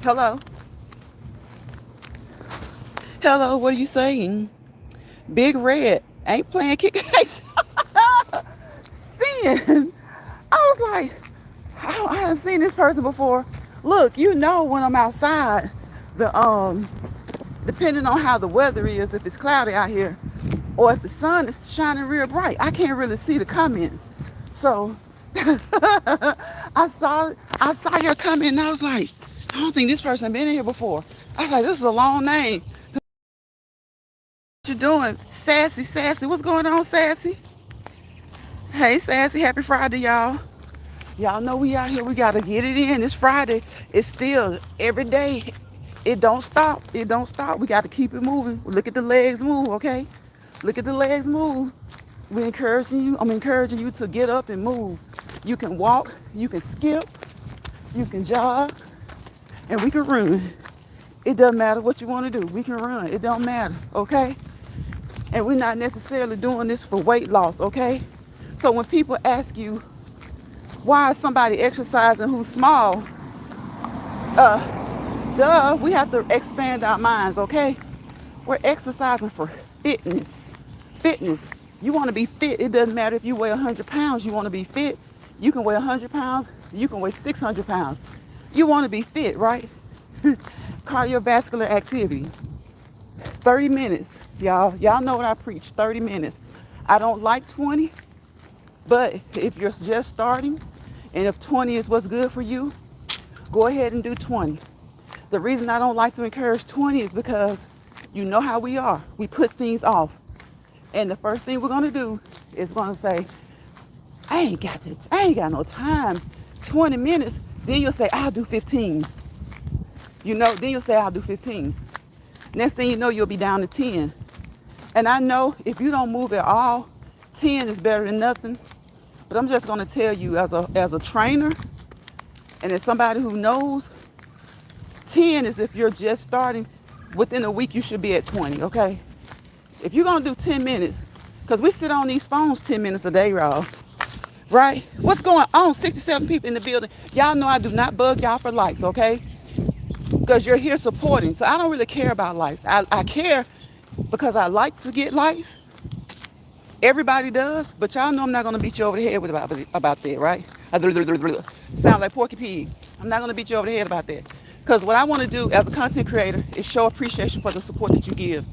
Hello? Hello, what are you saying? Big Red ain't playing kick ass. Seeing. I was like, I haven't seen this person before. Look, you know when I'm outside, the depending on how the weather is, if it's cloudy out here, or if the sun is shining real bright, I can't really see the comments. So I saw your comment and I was like, I don't think this person been in here before. I was like, this is a long name. What you doing? Sassy, Sassy. What's going on, Sassy? Hey, Sassy. Happy Friday, y'all. Y'all know we out here. We got to get it in. It's Friday. It's still every day. It don't stop. It don't stop. We got to keep it moving. Look at the legs move, okay? Look at the legs move. I'm encouraging you to get up and move. You can walk, you can skip, you can jog, and we can run. It doesn't matter what you want to do. We can run. It don't matter, okay? And we're not necessarily doing this for weight loss, okay? So when people ask you why is somebody exercising who's small, we have to expand our minds, okay? We're exercising for fitness. Fitness. You want to be fit. It doesn't matter if you weigh 100 pounds. You want to be fit. You can weigh 100 pounds. You can weigh 600 pounds. You want to be fit, right? Cardiovascular activity. 30 minutes, y'all. Y'all know what I preach. 30 minutes. I don't like 20, but if you're just starting and if 20 is what's good for you, go ahead and do 20. The reason I don't like to encourage 20 is because you know how we are. We put things off. And the first thing we're gonna do is gonna say, I ain't got no time. 20 minutes. Then you'll say, I'll do 15. Then you'll say, I'll do 15. Next thing you know, you'll be down to 10. And I know if you don't move at all, 10 is better than nothing. But I'm just gonna tell you as a trainer and as somebody who knows, 10 is if you're just starting. Within a week, you should be at 20, okay? If you're gonna do 10 minutes, because we sit on these phones 10 minutes a day, y'all, right? What's going on? 67 people in the building. Y'all know I do not bug y'all for likes, okay? Because you're here supporting. So I don't really care about likes. I care because I like to get likes. Everybody does, but y'all know I'm not gonna beat you over the head with about that, right? Sound like Porky Pig. I'm not gonna beat you over the head about that. Because what I want to do as a content creator is show appreciation for the support that you give.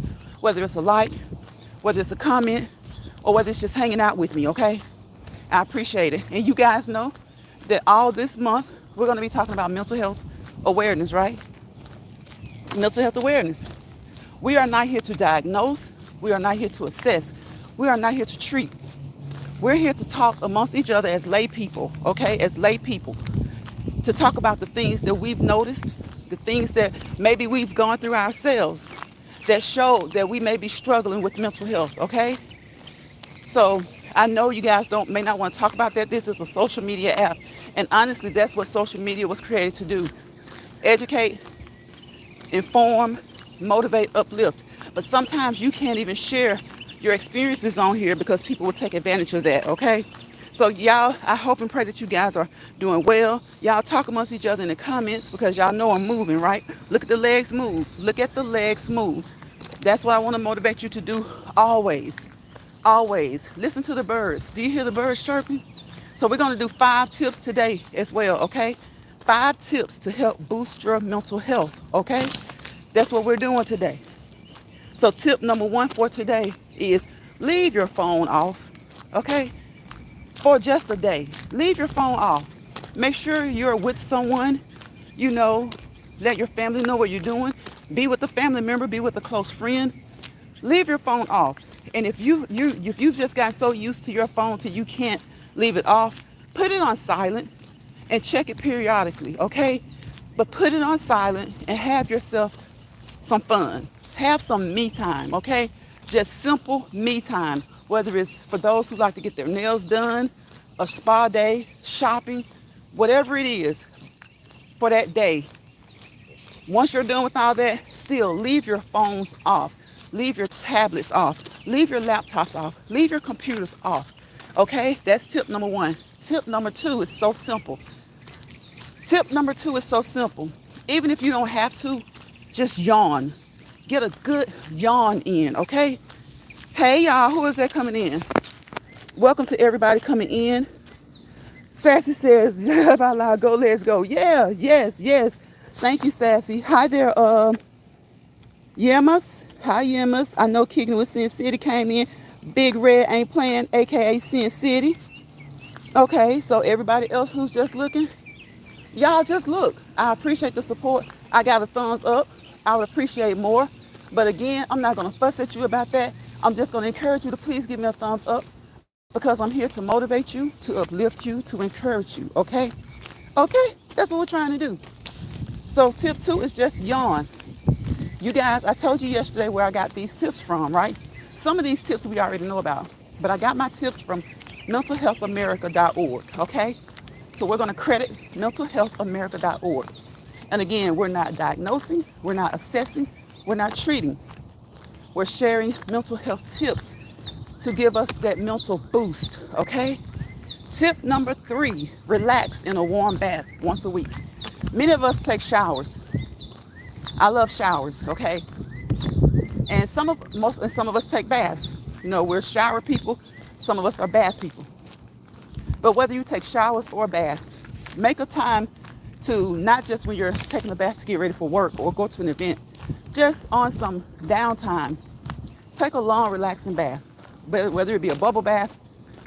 Whether it's a like, whether it's a comment, or whether it's just hanging out with me, okay? I appreciate it. And you guys know that all this month, we're going to be talking about mental health awareness, right? Mental health awareness. We are not here to diagnose. We are not here to assess. We are not here to treat. We're here to talk amongst each other as lay people, okay? As lay people. To talk about the things that we've noticed, the things that maybe we've gone through ourselves that show that we may be struggling with mental health, okay? So I know you guys may not want to talk about that. This is a social media app. And honestly, that's what social media was created to do. Educate, inform, motivate, uplift. But sometimes you can't even share your experiences on here because people will take advantage of that, okay? So y'all, I hope and pray that you guys are doing well. Y'all talk amongst each other in the comments because y'all know I'm moving, right? Look at the legs move. Look at the legs move. That's what I want to motivate you to do always. Always. Listen to the birds. Do you hear the birds chirping? So we're going to do 5 tips today as well, okay? 5 tips to help boost your mental health, okay? That's what we're doing today. So tip number 1 for today is leave your phone off, okay? For just a day. Leave your phone off. Make sure you're with someone, you know, let your family know what you're doing. Be with a family member, be with a close friend. Leave your phone off. And if you've just gotten so used to your phone till you can't leave it off, put it on silent and check it periodically, okay? But put it on silent and have yourself some fun. Have some me time, okay? Just simple me time, whether it's for those who like to get their nails done, a spa day, shopping, whatever it is for that day. Once you're done with all that, still leave your phones off. Leave your tablets off. Leave your laptops off. Leave your computers off. Okay? That's tip number 1. Tip number 2 is so simple. Tip number 2 is so simple. Even if you don't have to, just yawn. Get a good yawn in, okay? Hey, y'all, who is that coming in? Welcome to everybody coming in. Sassy says, yeah, go, let's go. Yeah, yes, yes. Thank you, Sassy. Hi there, Yemas. Hi, Yemas. I know Kicking with Sin City came in. Big Red ain't playing, aka Sin City. Okay, so everybody else who's just looking, y'all just look. I appreciate the support. I got a thumbs up. I would appreciate more. But again, I'm not going to fuss at you about that. I'm just going to encourage you to please give me a thumbs up because I'm here to motivate you, to uplift you, to encourage you. Okay? Okay? That's what we're trying to do. So tip 2 is just yawn. You guys, I told you yesterday where I got these tips from, right? Some of these tips we already know about. But I got my tips from mentalhealthamerica.org. Okay? So we're going to credit mentalhealthamerica.org. And again, we're not diagnosing, we're not assessing, we're not treating. We're sharing mental health tips to give us that mental boost, okay? Tip number 3, relax in a warm bath once a week. Many of us take showers. I love showers, okay? And some of us take baths. You know, we're shower people, some of us are bath people. But whether you take showers or baths, make a time to, not just when you're taking a bath to get ready for work or go to an event, just on some downtime, take a long relaxing bath, whether it be a bubble bath,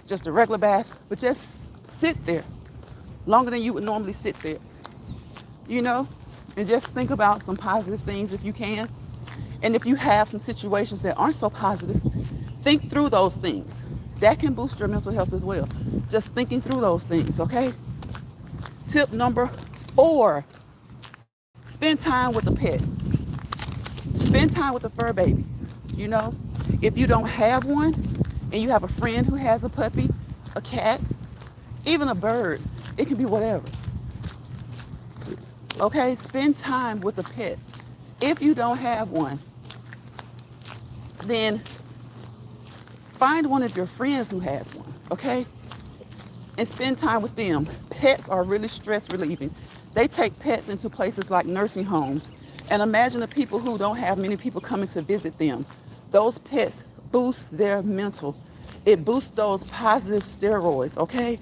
just a regular bath, but just sit there longer than you would normally sit there, you know, and just think about some positive things if you can. And if you have some situations that aren't so positive, think through those things. That can boost your mental health as well. Just thinking through those things, okay? Tip number 4, spend time with a pet. Spend time with a fur baby. You know, if you don't have one and you have a friend who has a puppy, a cat, even a bird, it can be whatever. Okay, spend time with a pet. If you don't have one, then find one of your friends who has one, okay? And spend time with them. Pets are really stress relieving. They take pets into places like nursing homes. And imagine the people who don't have many people coming to visit them. Those pets boost their mental. It boosts those positive steroids, okay?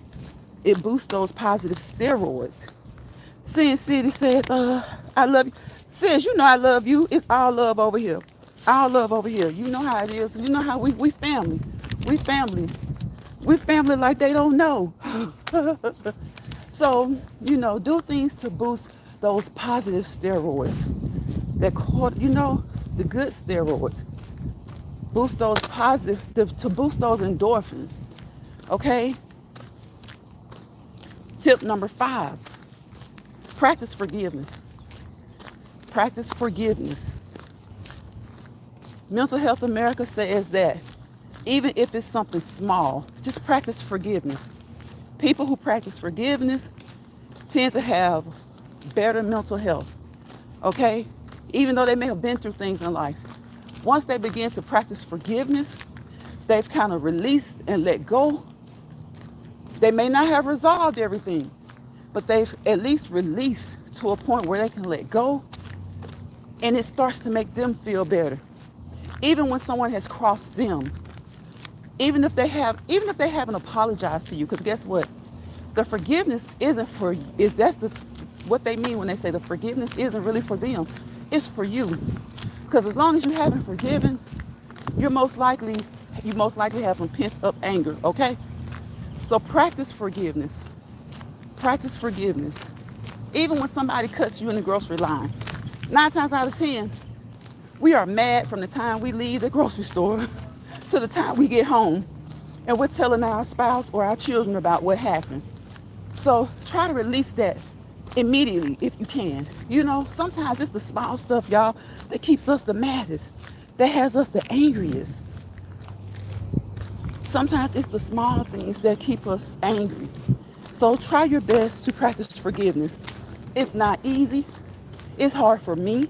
It boosts those positive steroids. Sin City says, I love you. Sis, you know I love you. It's all love over here. All love over here. You know how it is. You know how we family. We family. We family like they don't know. So, you know, do things to boost those positive steroids. You know, the good steroids. Boost those positive, to boost those endorphins. Okay? Tip number 5, practice forgiveness. Practice forgiveness. Mental Health America says that even if it's something small, just practice forgiveness. People who practice forgiveness tend to have better mental health, okay? Even though they may have been through things in life. Once they begin to practice forgiveness, they've kind of released and let go. They may not have resolved everything, but they've at least released to a point where they can let go, and it starts to make them feel better. Even when someone has crossed them, even if they haven't apologized to you, because guess what? The forgiveness isn't for you. That's what they mean when they say the forgiveness isn't really for them. It's for you. Because as long as you haven't forgiven, you most likely have some pent up anger, okay? So practice forgiveness. Practice forgiveness. Even when somebody cuts you in the grocery line, 9 times out of 10, we are mad from the time we leave the grocery store to the time we get home, and we're telling our spouse or our children about what happened. So try to release that immediately if you can. You know, sometimes it's the small stuff, y'all, that keeps us the maddest, that has us the angriest. Sometimes it's the small things that keep us angry. So try your best to practice forgiveness. It's not easy. It's hard for me.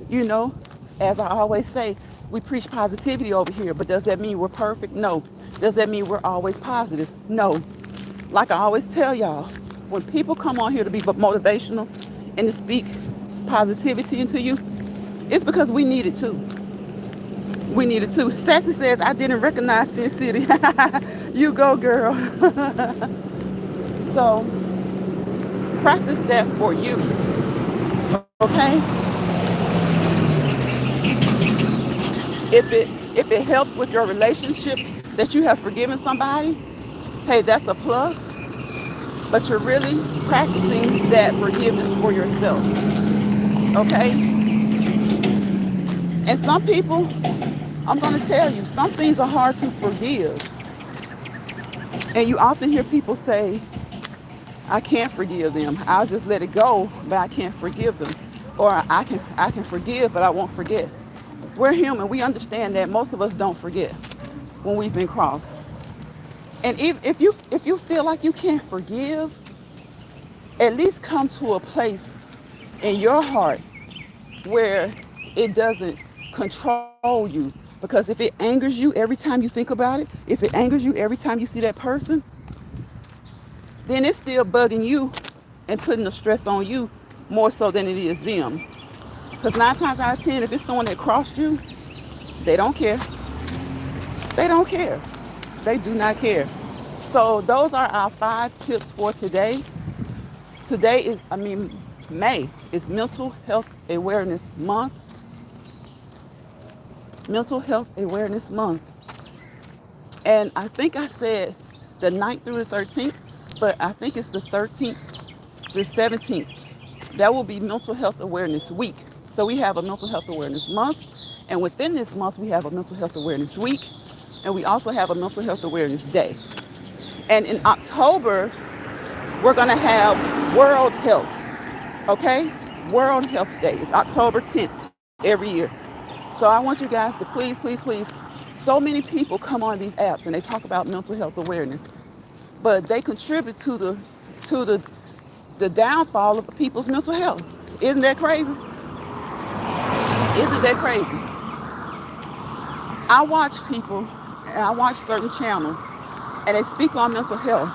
You know, as I always say, we preach positivity over here, but does that mean we're perfect? No. Does that mean we're always positive? No. Like I always tell y'all, when people come on here to be motivational and to speak positivity into you, it's because we need it too. We need it too. Sassy says, I didn't recognize Sin City. You go, girl. So practice that for you, okay? If it helps with your relationships that you have forgiven somebody, hey, that's a plus. But you're really practicing that forgiveness for yourself, okay? And some people, I'm going to tell you, some things are hard to forgive. And you often hear people say, I can't forgive them. I'll just let it go, but I can't forgive them. Or I can forgive, but I won't forget. We're human. We understand that most of us don't forget when we've been crossed. And if you feel like you can't forgive, at least come to a place in your heart where it doesn't control you. Because if it angers you every time you think about it, if it angers you every time you see that person, then it's still bugging you and putting the stress on you more so than it is them. Because 9 times out of 10, if it's someone that crossed you, they don't care. They don't care. They do not care. So those are our 5 tips for today. Today is, May is Mental Health Awareness Month. Mental Health Awareness Month. And I think I said the 9th through the 13th, but I think it's the 13th through 17th. That will be Mental Health Awareness Week. So we have a Mental Health Awareness Month, and within this month we have a Mental Health Awareness Week, and we also have a Mental Health Awareness Day. And in October, we're going to have World Health, okay? World Health Day. It's October 10th every year. So I want you guys to please, please, please. So many people come on these apps and they talk about mental health awareness, but they contribute to the downfall of people's mental health. Isn't that crazy? Isn't that crazy? I watch people and I watch certain channels and they speak on mental health,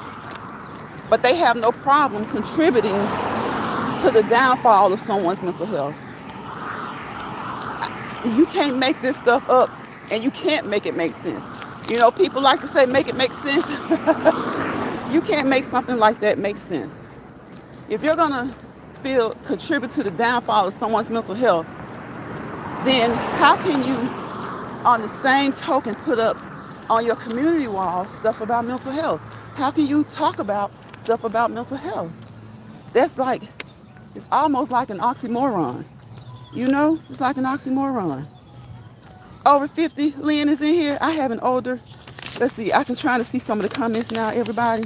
but they have no problem contributing to the downfall of someone's mental health. You can't make this stuff up, and you can't make it make sense. You know, people like to say make it make sense. You can't make something like that make sense. If you're gonna contribute to the downfall of someone's mental health, then how can you, on the same token, put up on your community wall stuff about mental health? How can you talk about stuff about mental health? That's like, it's almost like an oxymoron. You know, it's like an oxymoron. Over 50, Lynn is in here. I have an older, let's see, I can try to see some of the comments now, everybody.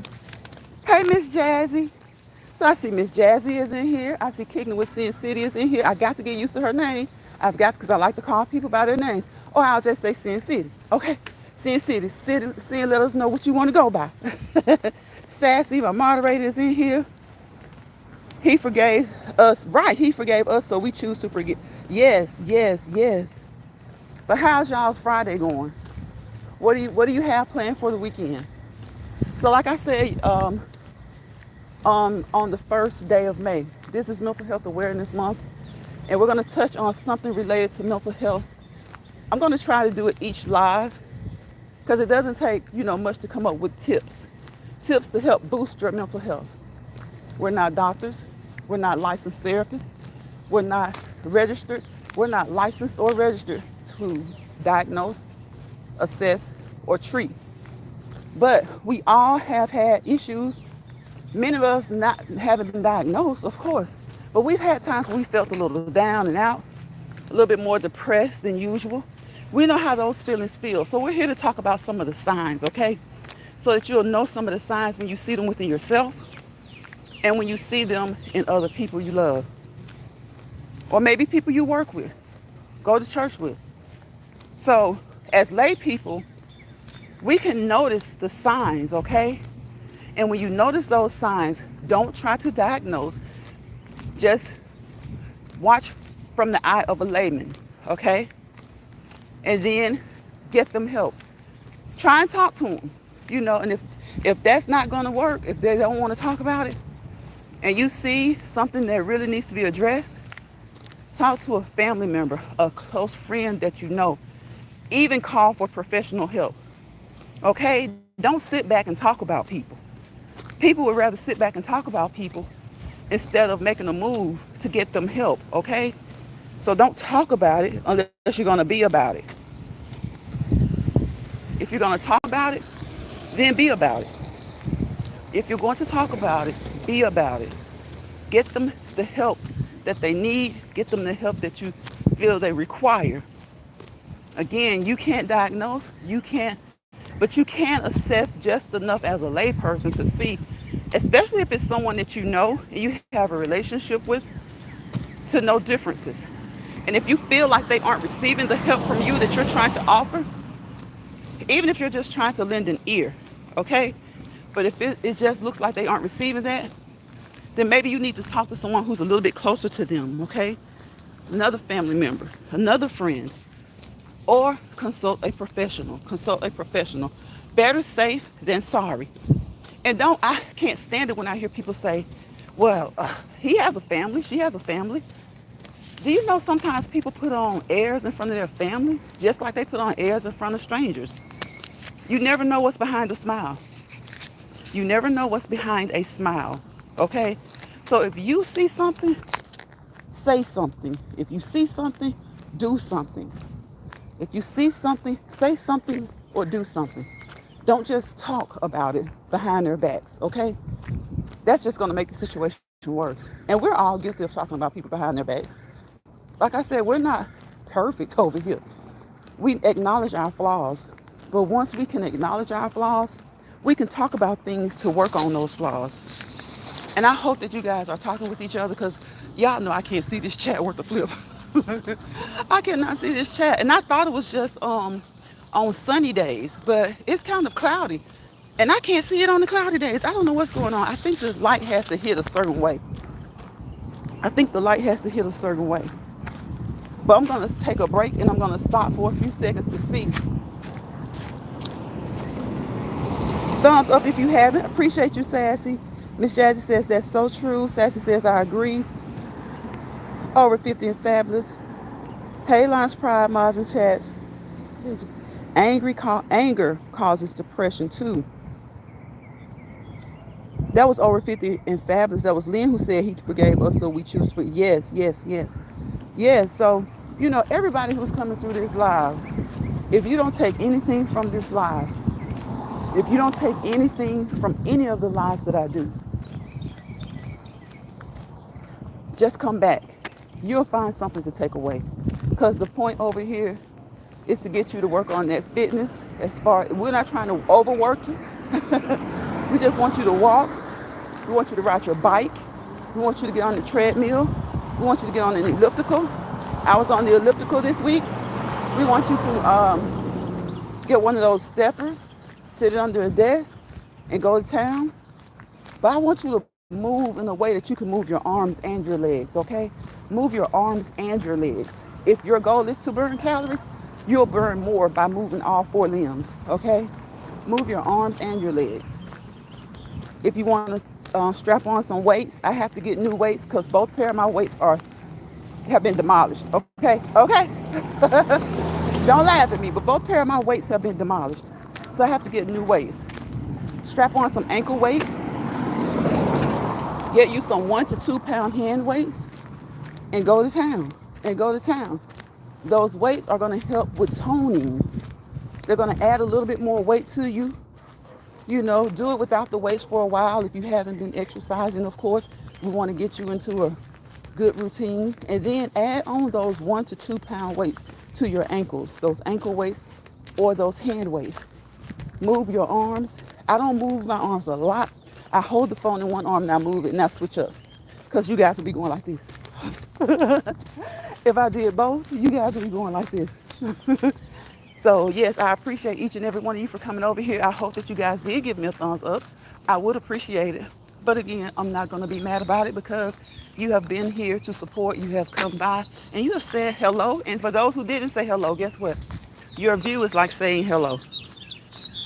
Hey, Miss Jazzy. So I see Miss Jazzy is in here. I see Kicking with Sin City is in here. I got to get used to her name. I've got to, because I like to call people by their names. Or I'll just say Sin City. Okay, Sin City. Sin, let us know what you want to go by. Sassy, my moderator, is in here. He forgave us, right? He forgave us, so we choose to forgive. Yes, yes, yes. But how's y'all's Friday going? What do you have planned for the weekend? So, like I said, on the first day of May, this is Mental Health Awareness Month, and we're going to touch on something related to mental health. I'm going to try to do it each live because it doesn't take much to come up with tips to help boost your mental health. We're not doctors. We're not licensed therapists. We're not registered. We're not licensed or registered to diagnose, assess, or treat. But we all have had issues. Many of us haven't been diagnosed, of course. But we've had times when we felt a little down and out, a little bit more depressed than usual. We know how those feelings feel. So we're here to talk about some of the signs, okay? So that you'll know some of the signs when you see them within yourself, and when you see them in other people you love. Or maybe people you work with, go to church with. So as lay people, we can notice the signs, okay? And when you notice those signs, don't try to diagnose. Just watch from the eye of a layman, okay? And then get them help. Try and talk to them, and if that's not gonna work, if they don't wanna talk about it, and you see something that really needs to be addressed, Talk to a family member, a close friend that you know. Even call for professional help. Okay? Don't sit back and talk about people. People would rather sit back and talk about people instead of making a move to get them help. Okay? So don't talk about it unless you're going to be about it. If you're going to talk about it, then be about it. If you're going to talk about it, be about it. Get them the help that they need. Get them the help that you feel they require. Again, you can't diagnose, but you can assess just enough as a layperson to see, especially if it's someone that you know and you have a relationship with, to know differences. And if you feel like they aren't receiving the help from you that you're trying to offer, even if you're just trying to lend an ear, okay? But if it just looks like they aren't receiving that, then maybe you need to talk to someone who's a little bit closer to them, okay? Another family member, another friend, or consult a professional. Consult a professional. Better safe than sorry. And I can't stand it when I hear people say, well, he has a family, she has a family. Do you know sometimes people put on airs in front of their families, just like they put on airs in front of strangers? You never know what's behind a smile. You never know what's behind a smile, okay? So if you see something, say something. If you see something, do something. If you see something, say something or do something. Don't just talk about it behind their backs, okay? That's just going to make the situation worse. And we're all guilty of talking about people behind their backs. Like I said, we're not perfect over here. We acknowledge our flaws. But once we can acknowledge our flaws, we can talk about things to work on those flaws. And I hope that you guys are talking with each other, because y'all know I can't see this chat worth a flip. I cannot see this chat. And I thought it was just on sunny days, but it's kind of cloudy. And I can't see it on the cloudy days. I don't know what's going on. I think the light has to hit a certain way. I think the light has to hit a certain way. But I'm going to take a break and I'm going to stop for a few seconds to see. Thumbs up if you haven't. Appreciate you, Sassy. Miss Jazzy says that's so true. Sassy says I agree. Over 50 and fabulous. Hey, Lance Pride, mods and chats. Anger causes depression too. That was over 50 and fabulous. That was Lynn who said he forgave us, so we choose to. Yes. Yes. So, everybody who's coming through this live, if you don't take anything from this live, if you don't take anything from any of the lives that I do, just come back. You'll find something to take away. Because the point over here is to get you to work on that fitness. We're not trying to overwork you. We just want you to walk. We want you to ride your bike. We want you to get on the treadmill. We want you to get on an elliptical. I was on the elliptical this week. We want you to get one of those steppers, sit it under a desk, and go to town. But I want you to move in a way that you can move your arms and your legs, okay? Move your arms and your legs. If your goal is to burn calories, you'll burn more by moving all 4 limbs, okay? Move your arms and your legs. If you want to strap on some weights, I have to get new weights because both pair of my weights have been demolished, okay? Don't laugh at me, but both pair of my weights have been demolished. So I have to get new weights. Strap on some ankle weights. Get you some 1 to 2 pound hand weights and go to town. Those weights are going to help with toning. They're going to add a little bit more weight to you. Do it without the weights for a while if you haven't been exercising, of course. We want to get you into a good routine. And then add on those 1 to 2 pound weights to your ankles, those ankle weights or those hand weights. Move your arms. I don't move my arms a lot. I hold the phone in one arm and I move it and I switch up. Because you guys will be going like this. If I did both, you guys would be going like this. So yes, I appreciate each and every one of you for coming over here. I hope that you guys did give me a thumbs up. I would appreciate it. But again, I'm not going to be mad about it because you have been here to support. You have come by and you have said hello. And for those who didn't say hello, guess what? Your view is like saying hello.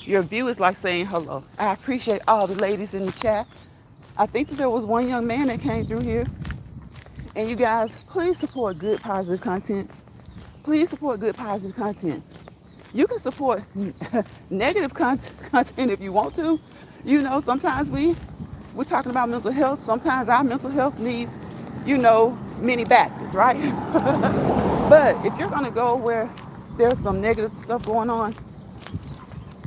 Your view is like saying hello. I appreciate all the ladies in the chat. I think that there was one young man that came through here And you guys, please support good, positive content. Please support good, positive content. You can support negative content if you want to. You know, sometimes we're talking about mental health. Sometimes our mental health needs, many baskets, right? But if you're going to go where there's some negative stuff going on,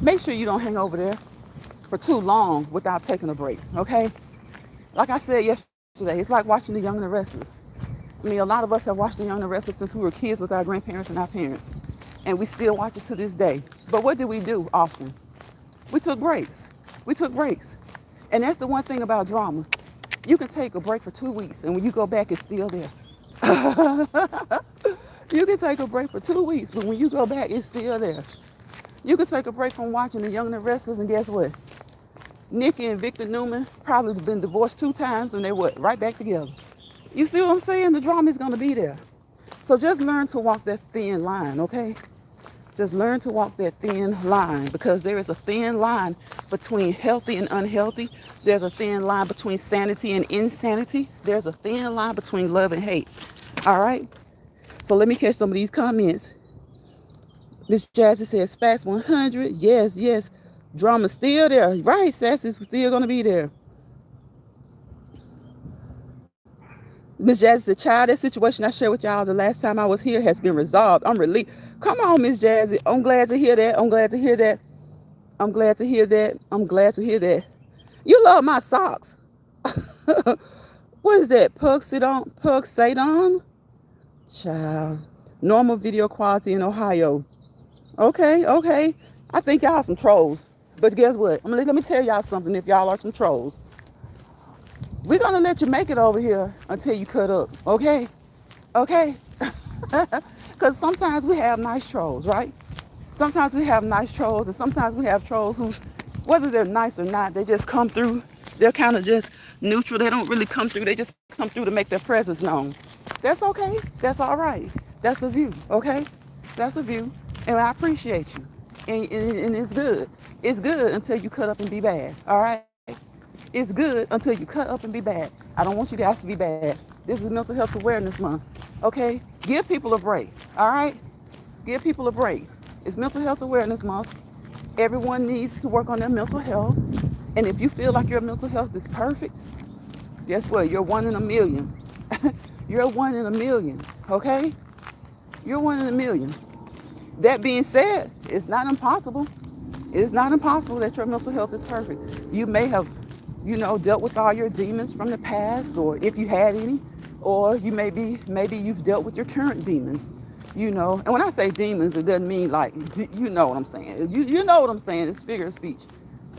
make sure you don't hang over there for too long without taking a break, okay? Like I said yesterday, it's like watching The Young and the Restless. I mean, a lot of us have watched The Young and the Restless since we were kids with our grandparents and our parents. And we still watch it to this day. But what did we do often? We took breaks. We took breaks. And that's the one thing about drama. You can take a break for 2 weeks, and when you go back, it's still there. You can take a break for 2 weeks, but when you go back, it's still there. You can take a break from watching The Young and the Restless, and guess what? Nikki and Victor Newman probably have been divorced 2 times, and they're what? Right back together. You see what I'm saying? The drama is going to be there. So just learn to walk that thin line, okay? Just learn to walk that thin line, because there is a thin line between healthy and unhealthy. There's a thin line between sanity and insanity. There's a thin line between love and hate. All right? So let me catch some of these comments. Miss Jazzy says, Fast 100. Yes, yes. Drama's still there. Right, Sassy's still going to be there. Miss Jazzy said, child, that situation I shared with y'all the last time I was here has been resolved. I'm relieved. Come on, Miss Jazzy. I'm glad to hear that. I'm glad to hear that. I'm glad to hear that. I'm glad to hear that. You love my socks. What is that? Pug Sadon? Child. Normal video quality in Ohio. Okay. I think y'all some trolls. But guess what? Let me tell y'all something if y'all are some trolls. We're going to let you make it over here until you cut up, okay? Okay? Because sometimes we have nice trolls, right? Sometimes we have nice trolls, and sometimes we have trolls who, whether they're nice or not, they just come through. They're kind of just neutral. They don't really come through. They just come through to make their presence known. That's okay. That's all right. That's a view, okay? That's a view, and I appreciate you. And it's good. It's good until you cut up and be bad, all right? It's good until you cut up and be bad. I don't want you guys to be bad. This is Mental Health Awareness Month, okay? Give people a break, all right? Give people a break. It's Mental Health Awareness Month. Everyone needs to work on their mental health. And if you feel like your mental health is perfect, guess what? You're 1 in a million. You're 1 in a million, okay? You're 1 in a million. That being said, it's not impossible. It's not impossible that your mental health is perfect. You may have dealt with all your demons from the past, or if you had any, or maybe you've dealt with your current demons, And when I say demons, it doesn't mean like, you know what I'm saying. You know what I'm saying. It's figure of speech.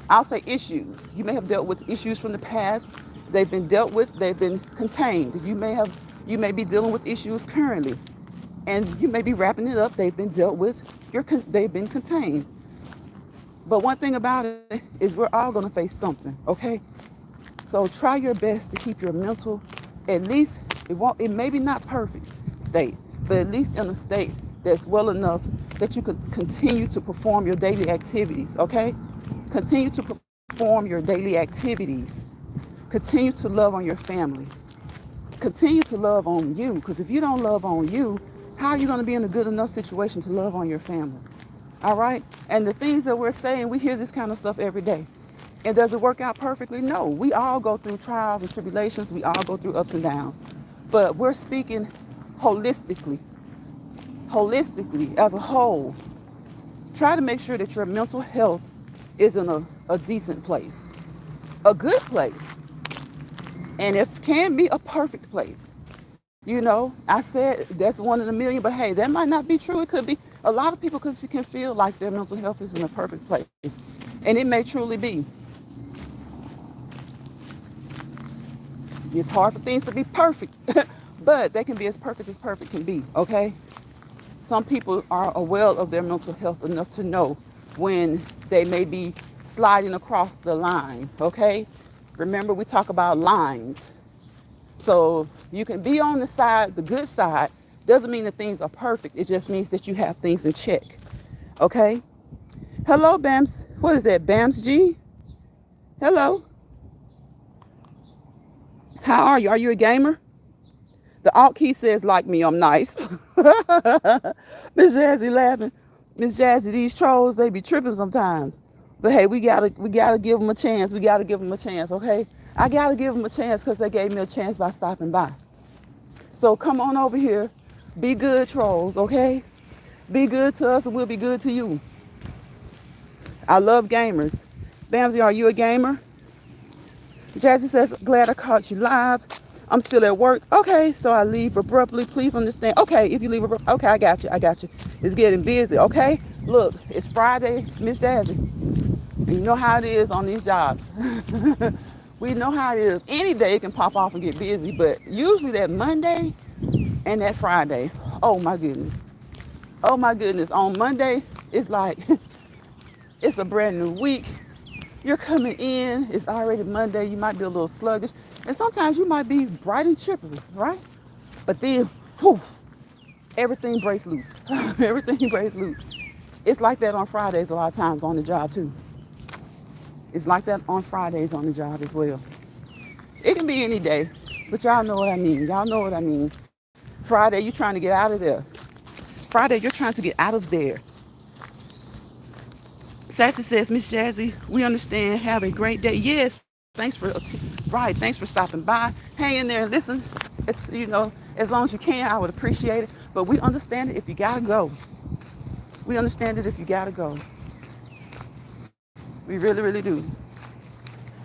I'll say issues. You may have dealt with issues from the past. They've been dealt with. They've been contained. You may be dealing with issues currently, and you may be wrapping it up. They've been dealt with. They've been contained. But one thing about it is we're all going to face something, okay? So try your best to keep your mental, at least, it may be not perfect state, but at least in a state that's well enough that you can continue to perform your daily activities, okay? Continue to perform your daily activities. Continue to love on your family. Continue to love on you, because if you don't love on you, how are you going to be in a good enough situation to love on your family? All right? And the things that we're saying, we hear this kind of stuff every day. And does it work out perfectly? No. We all go through trials and tribulations. We all go through ups and downs. But we're speaking holistically as a whole. Try to make sure that your mental health is in a decent place, a good place. And it can be a perfect place. I said that's 1 in a million, but hey, that might not be true. It could be. A lot of people can feel like their mental health is in a perfect place, and it may truly be. It's hard for things to be perfect, but they can be as perfect can be, okay? Some people are aware of their mental health enough to know when they may be sliding across the line, okay? Remember, we talk about lines. So you can be on the good side. Doesn't mean that things are perfect. It just means that you have things in check. Okay? Hello, Bams. What is that, Bams G? Hello. How are you? Are you a gamer? The alt key says, like me, I'm nice. Miss Jazzy laughing. Miss Jazzy, these trolls, they be tripping sometimes. But hey, we gotta give them a chance. We gotta give them a chance, okay? I gotta give them a chance because they gave me a chance by stopping by. So come on over here. Be good, trolls, okay? Be good to us and we'll be good to you. I love gamers. Bamsy, are you a gamer? Jazzy says, glad I caught you live. I'm still at work. Okay, so I leave abruptly. Please understand. Okay, if you leave abruptly. Okay, I got you. I got you. It's getting busy, okay? Look, it's Friday, Miss Jazzy. And you know how it is on these jobs. We know how it is. Any day it can pop off and get busy, but usually that Monday and that Friday, oh my goodness. Oh my goodness. On Monday, it's like, it's a brand new week. You're coming in, it's already Monday, you might be a little sluggish, and sometimes you might be bright and chippery, right? But then, whew, everything breaks loose. Everything breaks loose. It's like that on Fridays a lot of times on the job too. It's like that on Fridays on the job as well. It can be any day, but y'all know what I mean. Y'all know what I mean. Friday, you're trying to get out of there. Friday, you're trying to get out of there. Sassy says, Miss Jazzy, we understand. Have a great day. Yes, thanks for stopping by. Hang in there and listen. It's, as long as you can, I would appreciate it. But we understand it if you gotta go. We understand it if you gotta go. We really, really do.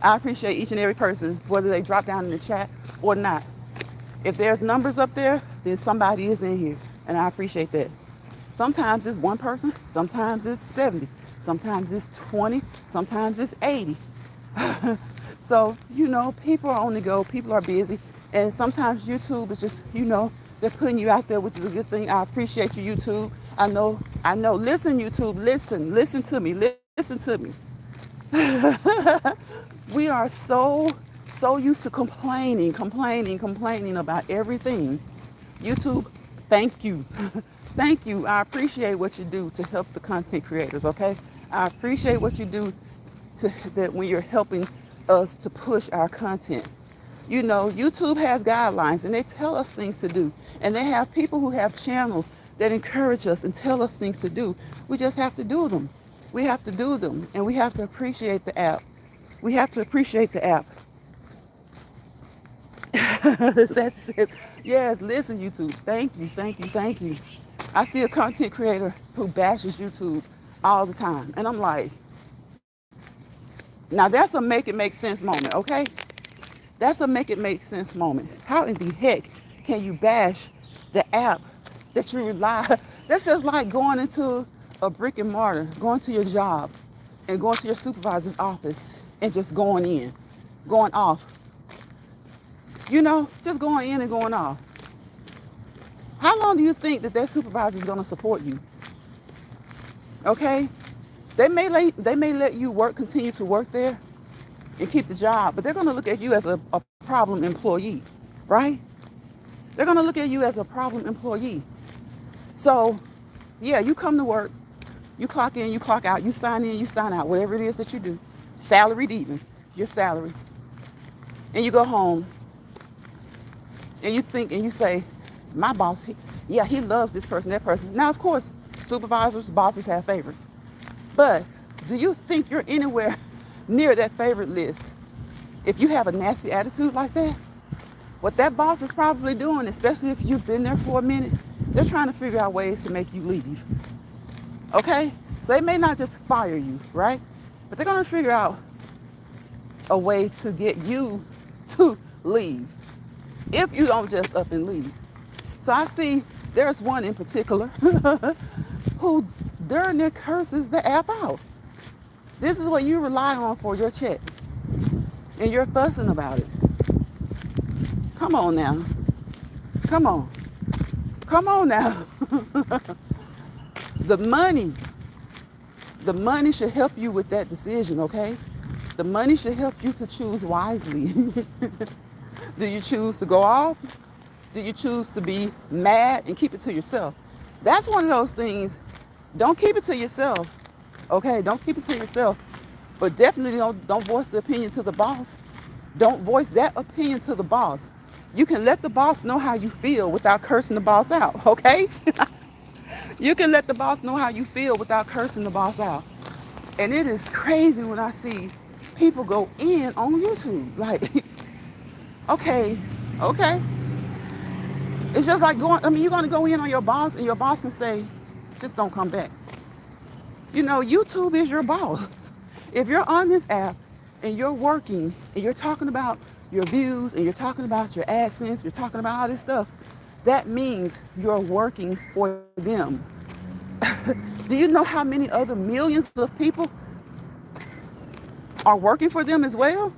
I appreciate each and every person, whether they drop down in the chat or not. If there's numbers up there, then somebody is in here, and I appreciate that. Sometimes it's one person, sometimes it's 70. Sometimes it's 20, sometimes it's 80. So, people are on the go, people are busy, and sometimes YouTube is just, they're putting you out there, which is a good thing. I appreciate you, YouTube. I know. Listen, YouTube, listen to me, listen to me. We are so used to complaining about everything. YouTube, thank you. Thank you. I appreciate what you do to help the content creators, okay? I appreciate what you do that when you're helping us to push our content. YouTube has guidelines and they tell us things to do. And they have people who have channels that encourage us and tell us things to do. We just have to do them. We have to do them and we have to appreciate the app. We have to appreciate the app. Sassy says, yes, listen, YouTube. Thank you. I see a content creator who bashes YouTube all the time. And I'm like, now that's a make it make sense moment, okay? That's a make it make sense moment. How in the heck can you bash the app that you rely? That's just like going into a brick and mortar, going to your job and going to your supervisor's office and just going off. Just going in and going off. How long do you think that supervisor is going to support you? Okay? They may let you continue to work there and keep the job, but they're going to look at you as a problem employee, right? They're going to look at you as a problem employee. So, yeah, you come to work, you clock in, you clock out, you sign in, you sign out, whatever it is that you do, salaried even, your salary, and you go home and you think and you say, my boss, he loves this person, that person. Now, of course, supervisors, bosses have favorites. But do you think you're anywhere near that favorite list if you have a nasty attitude like that? What that boss is probably doing, especially if you've been there for a minute, they're trying to figure out ways to make you leave. Okay? So they may not just fire you, right? But they're going to figure out a way to get you to leave if you don't just up and leave. So I see there's one in particular who darn near curses the app out. This is what you rely on for your check. And you're fussing about it. Come on now. Come on now. The money should help you with that decision, okay? The money should help you to choose wisely. Do you choose to go off? Do you choose to be mad and keep it to yourself? That's one of those things. Don't keep it to yourself. Okay, don't keep it to yourself. But definitely don't voice the opinion to the boss. Don't voice that opinion to the boss. You can let the boss know how you feel without cursing the boss out, okay? You can let the boss know how you feel without cursing the boss out. And it is crazy when I see people go in on YouTube. Like, okay, okay. It's just like going, I mean, you're going to go in on your boss and your boss can say, just don't come back. You know, YouTube is your boss. If you're on this app and you're working and you're talking about your views and you're talking about your AdSense, you're talking about all this stuff, that means you're working for them. Do you know how many other millions of people are working for them as well?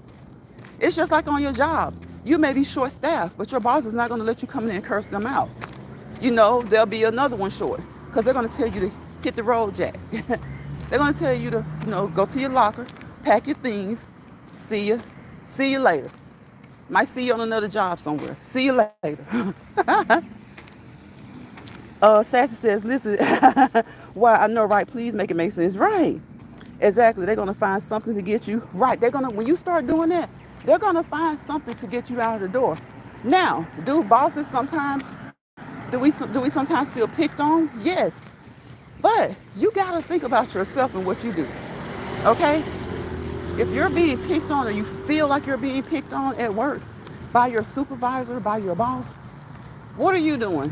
It's just like on your job. You may be short staffed, but your boss is not going to let you come in and curse them out. You know, there'll be another one short because they're going to tell you to hit the road, Jack. They're going to tell you to, go to your locker, pack your things, see you later. Might see you on another job somewhere. See you later. Sassy says, listen, why I know, right? Please make it make sense. Right. Exactly. They're going to find something to get you. Right. When you start doing that, they're going to find something to get you out of the door. Now, do bosses sometimes, do we sometimes feel picked on? Yes. But you got to think about yourself and what you do. Okay? If you're being picked on or you feel like you're being picked on at work by your supervisor, by your boss, what are you doing?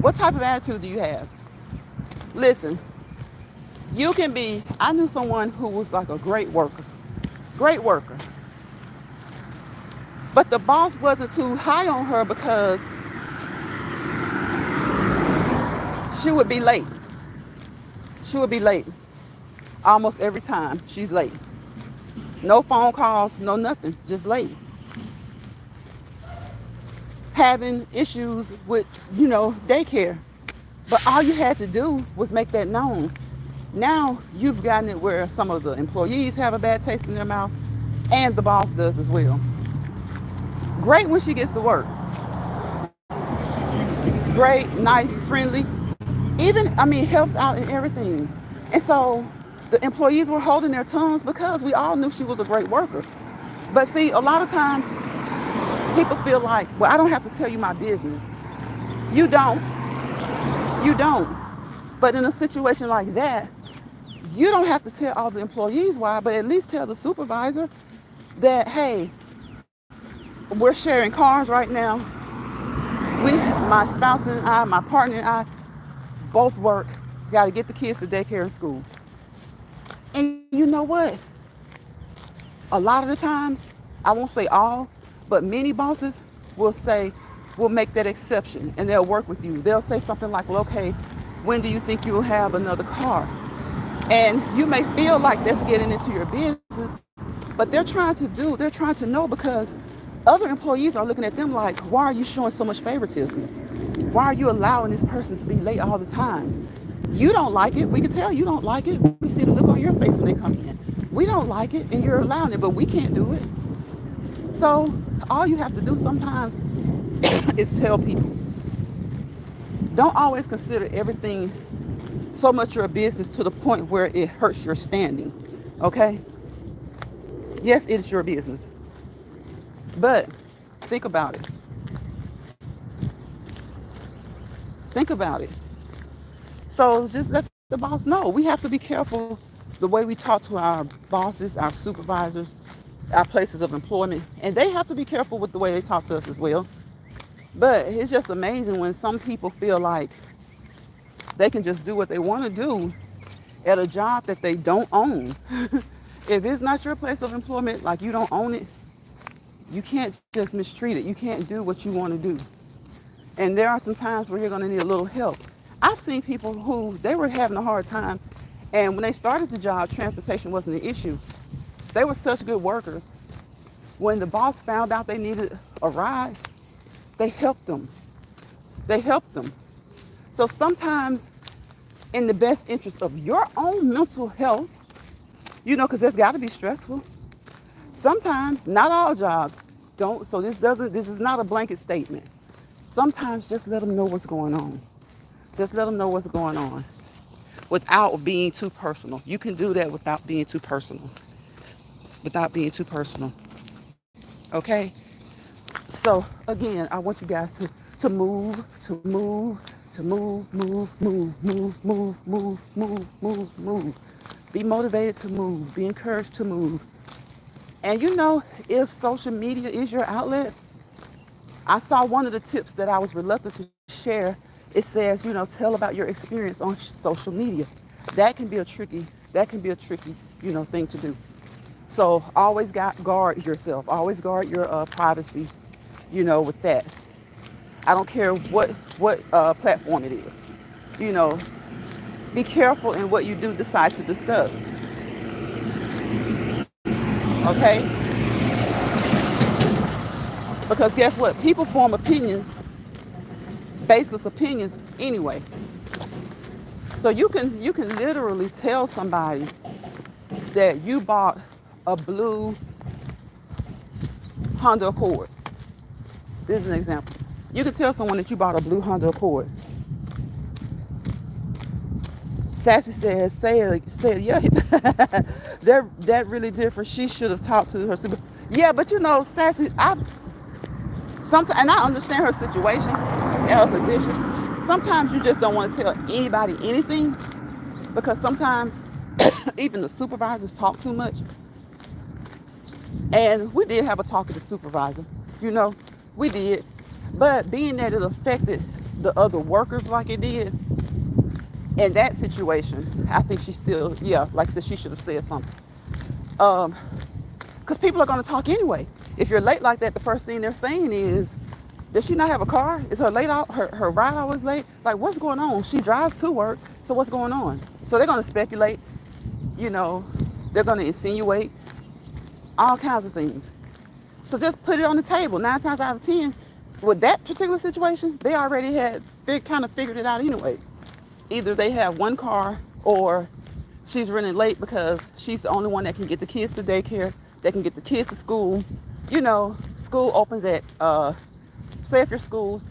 What type of attitude do you have? Listen, I knew someone who was like a great worker. Great worker. But the boss wasn't too high on her because she would be late. She would be late. Almost every time she's late. No phone calls, no nothing, just late. Having issues with, daycare. But all you had to do was make that known. Now you've gotten it where some of the employees have a bad taste in their mouth and the boss does as well. Great when she gets to work. Great, nice, friendly. Helps out in everything. And so the employees were holding their tongues because we all knew she was a great worker. But see, a lot of times people feel like, well, I don't have to tell you my business. You don't. You don't. But in a situation like that, you don't have to tell all the employees why, but at least tell the supervisor that, hey, we're sharing cars right now. My spouse and I, my partner and I, both work. Got to get the kids to daycare and school. And you know what? A lot of the times, I won't say all, but many bosses will make that exception and they'll work with you. They'll say something like, well, okay, when do you think you'll have another car? And you may feel like that's getting into your business, but they're trying to know because other employees are looking at them like, why are you showing so much favoritism? Why are you allowing this person to be late all the time? You don't like it. We can tell you don't like it. We see the look on your face when they come in. We don't like it and you're allowing it, but we can't do it. So all you have to do sometimes is tell people. Don't always consider everything so much your business to the point where it hurts your standing. Okay? Yes, it's your business. But think about it. Think about it. So just let the boss know. We have to be careful the way we talk to our bosses, our supervisors, our places of employment. And they have to be careful with the way they talk to us as well. But it's just amazing when some people feel like they can just do what they want to do at a job that they don't own. If it's not your place of employment, like you don't own it, you can't just mistreat it. You can't do what you want to do. And there are some times where you're going to need a little help. I've seen people who, they were having a hard time, and when they started the job, transportation wasn't an issue. They were such good workers. When the boss found out they needed a ride, they helped them. They helped them. So sometimes, in the best interest of your own mental health, because that's got to be stressful. Sometimes, not all jobs don't, so this is not a blanket statement. Sometimes just let them know what's going on. Just let them know what's going on without being too personal. You can do that without being too personal. Without being too personal. Okay? So again, I want you guys to move, to move, to move, move, move, move, move, move, move, move, move. Be motivated to move. Be encouraged to move. And you know, if social media is your outlet, I saw one of the tips that I was reluctant to share. It says, you know, tell about your experience on social media. That can be a tricky, you know, thing to do. So always guard yourself. Always guard your privacy, you know, with that. I don't care what platform it is. You know, be careful in what you do decide to discuss. Okay? Because guess what? People form opinions, baseless opinions anyway. So you can literally tell somebody that you bought a blue Honda Accord. This is an example. You can tell someone that you bought a blue Honda Accord. Sassy says, say, yeah, that really different. She should have talked to her super. Yeah, but you know, Sassy, sometimes, and I understand her situation and her position. Sometimes you just don't want to tell anybody anything because sometimes even the supervisors talk too much. And we did have a talkative supervisor, you know, we did. But being that it affected the other workers like it did, in that situation, I think she still, yeah, like I said, she should have said something. Because people are going to talk anyway. If you're late like that, the first thing they're saying is, does she not have a car? Is her late out? Her ride always late? Like, what's going on? She drives to work, so what's going on? So they're going to speculate, you know, they're going to insinuate all kinds of things. So just put it on the table. 9 times out of 10, with that particular situation, they already had kind of figured it out anyway. Either they have one car or she's running late because she's the only one that can get the kids to daycare, that can get the kids to school. You know, school opens at, say if your school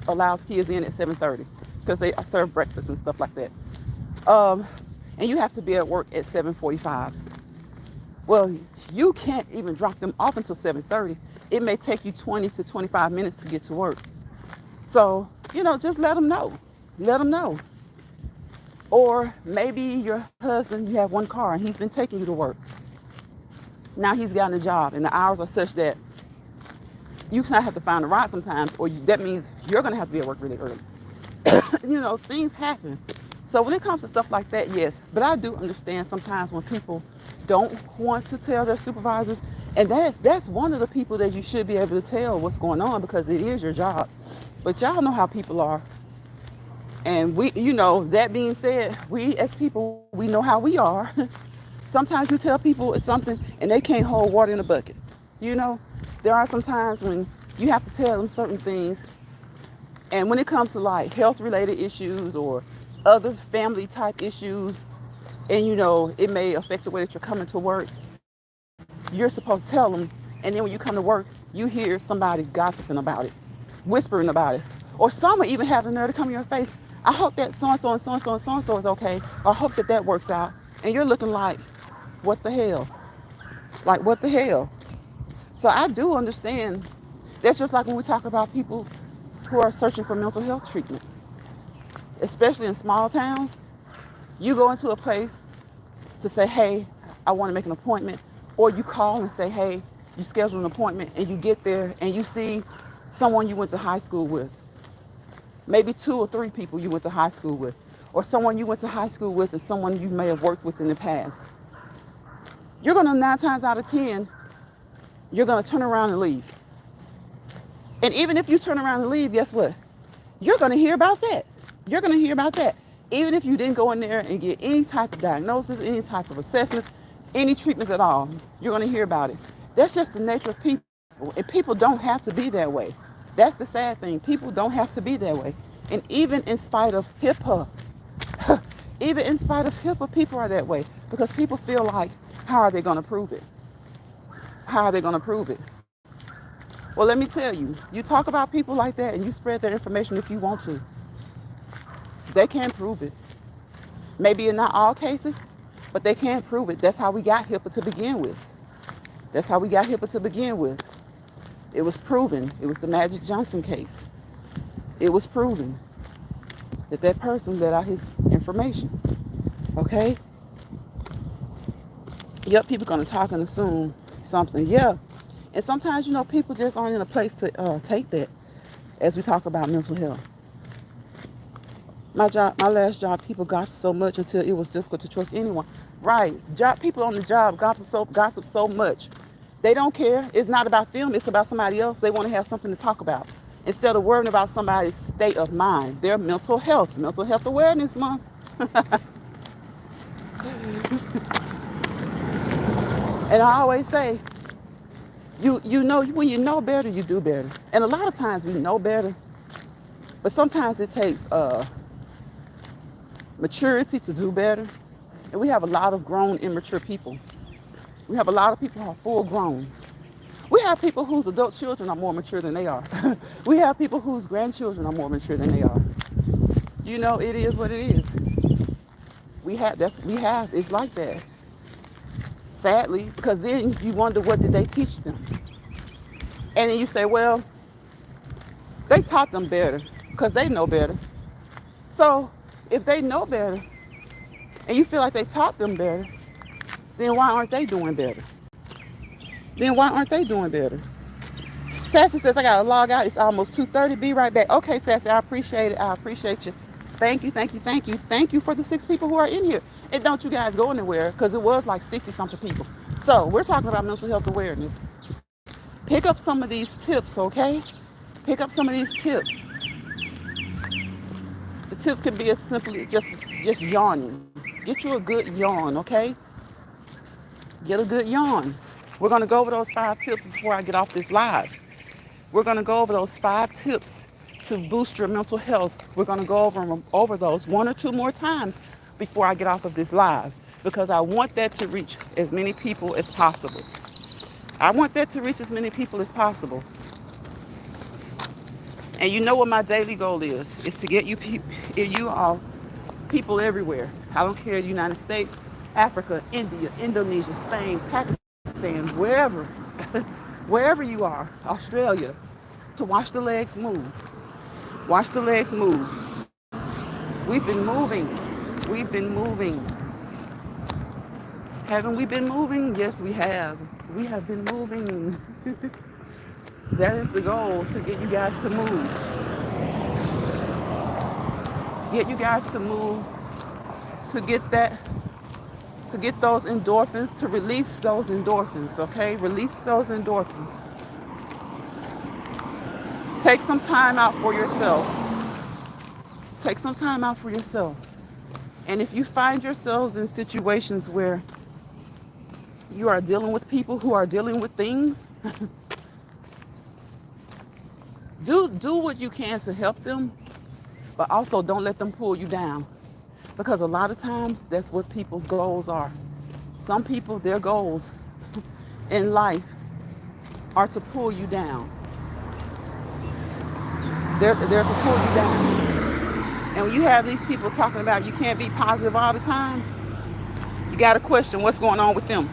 allows kids in at 7:30 because they serve breakfast and stuff like that. And you have to be at work at 7:45. Well, you can't even drop them off until 7:30. It may take you 20 to 25 minutes to get to work. So, you know, just let them know. Let them know. Or maybe your husband, you have one car and he's been taking you to work. Now he's gotten a job and the hours are such that you kind of have to find a ride sometimes, or that means you're going to have to be at work really early. You know, things happen. So when it comes to stuff like that, yes. But I do understand sometimes when people don't want to tell their supervisors, and that's one of the people that you should be able to tell what's going on because it is your job. But y'all know how people are. And we, you know, that being said, we as people, we know how we are. Sometimes you tell people something and they can't hold water in a bucket. You know, there are some times when you have to tell them certain things. And when it comes to like health related issues or other family type issues, and you know, it may affect the way that you're coming to work, you're supposed to tell them. And then when you come to work, you hear somebody gossiping about it, whispering about it. Or some will even have the nerve to come in your face. I hope that so-and-so and so-and-so and so-and-so is okay. I hope that works out. And you're looking like, what the hell? Like, what the hell? So I do understand. That's just like when we talk about people who are searching for mental health treatment, especially in small towns. You go into a place to say, hey, I want to make an appointment. Or you call and say, hey, you schedule an appointment, and you get there and you see someone you went to high school with. Maybe 2 or 3 people you went to high school with. Or someone you went to high school with and someone you may have worked with in the past. You're going to 9 times out of 10, you're going to turn around and leave. And even if you turn around and leave, guess what? You're going to hear about that. You're going to hear about that. Even if you didn't go in there and get any type of diagnosis, any type of assessments, any treatments at all, you're going to hear about it. That's just the nature of people. And people don't have to be that way. That's the sad thing. People don't have to be that way. And even in spite of HIPAA, people are that way because people feel like, how are they going to prove it? How are they going to prove it? Well, let me tell you, you talk about people like that and you spread their information if you want to. They can't prove it. Maybe in not all cases, but they can't prove it. That's how we got HIPAA to begin with. That's how we got HIPAA to begin with. It was proven. It was the Magic Johnson case. It was proven that that person let out his information. Okay? Yep, people gonna talk and assume something. Yeah. And sometimes, people just aren't in a place to take that as we talk about mental health. My last job, people gossip so much until it was difficult to trust anyone. Right. People on the job gossip so much. They don't care. It's not about them. It's about somebody else. They want to have something to talk about instead of worrying about somebody's state of mind, their mental health. Mental Health Awareness Month. And I always say, when you know better, you do better. And a lot of times we know better, but sometimes it takes maturity to do better. And we have a lot of grown, immature people. We have a lot of people who are full grown. We have people whose adult children are more mature than they are. We have people whose grandchildren are more mature than they are. It is what it is. It's like that. Sadly, because then you wonder, what did they teach them? And then you say, well, they taught them better because they know better. So if they know better and you feel like they taught them better, then why aren't they doing better? Sassy says, I got to log out. It's almost 2:30. Be right back. Okay, Sassy, I appreciate it. I appreciate you. Thank you. Thank you for the 6 people who are in here. And don't you guys go anywhere, because it was like 60-something people. So we're talking about mental health awareness. Pick up some of these tips, okay? Pick up some of these tips. The tips can be as simple as just yawning. Get you a good yawn, okay? Get a good yawn. We're going to go over those 5 tips before I get off this live. We're going to go over those 5 tips to boost your mental health. We're going to go over those 1 or 2 more times before I get off of this live, because I want that to reach as many people as possible. And you know what my daily goal is to get you all people everywhere. I don't care, the United States, Africa, India, Indonesia, Spain, Pakistan, wherever, wherever you are, Australia, to watch the legs move. Watch the legs move. We've been moving. Haven't we been moving? Yes, we have. We have been moving. That is the goal, to get you guys to move. Get you guys to move, to get those endorphins, to release those endorphins, okay? Release those endorphins. Take some time out for yourself. And if you find yourselves in situations where you are dealing with people who are dealing with things, do what you can to help them, but also don't let them pull you down. Because a lot of times that's what people's goals are. Some people, their goals in life are to pull you down. They're to pull you down. And when you have these people talking about you can't be positive all the time, you got to question what's going on with them.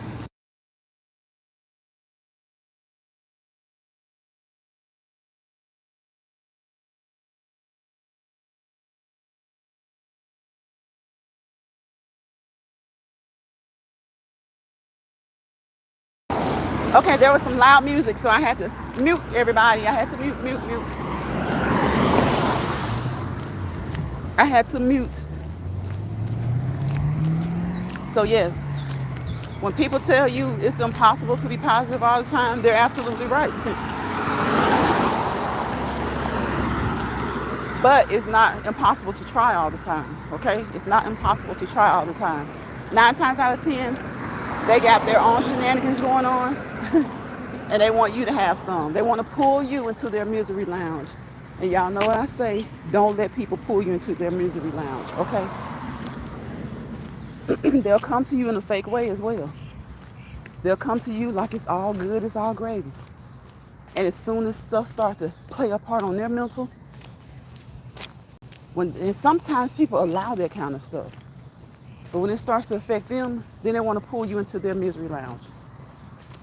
Okay, there was some loud music, so I had to mute everybody. I had to mute. I had to mute. So yes, when people tell you it's impossible to be positive all the time, they're absolutely right. But it's not impossible to try all the time, okay? It's not impossible to try all the time. 9 times out of 10, they got their own shenanigans going on, and they want you to have some. They want to pull you into their misery lounge. And y'all know what I say, don't let people pull you into their misery lounge, okay? They'll come to you in a fake way as well. They'll come to you like it's all good, it's all gravy. And as soon as stuff starts to play a part on their mental, and sometimes people allow that kind of stuff. But when it starts to affect them, then they want to pull you into their misery lounge.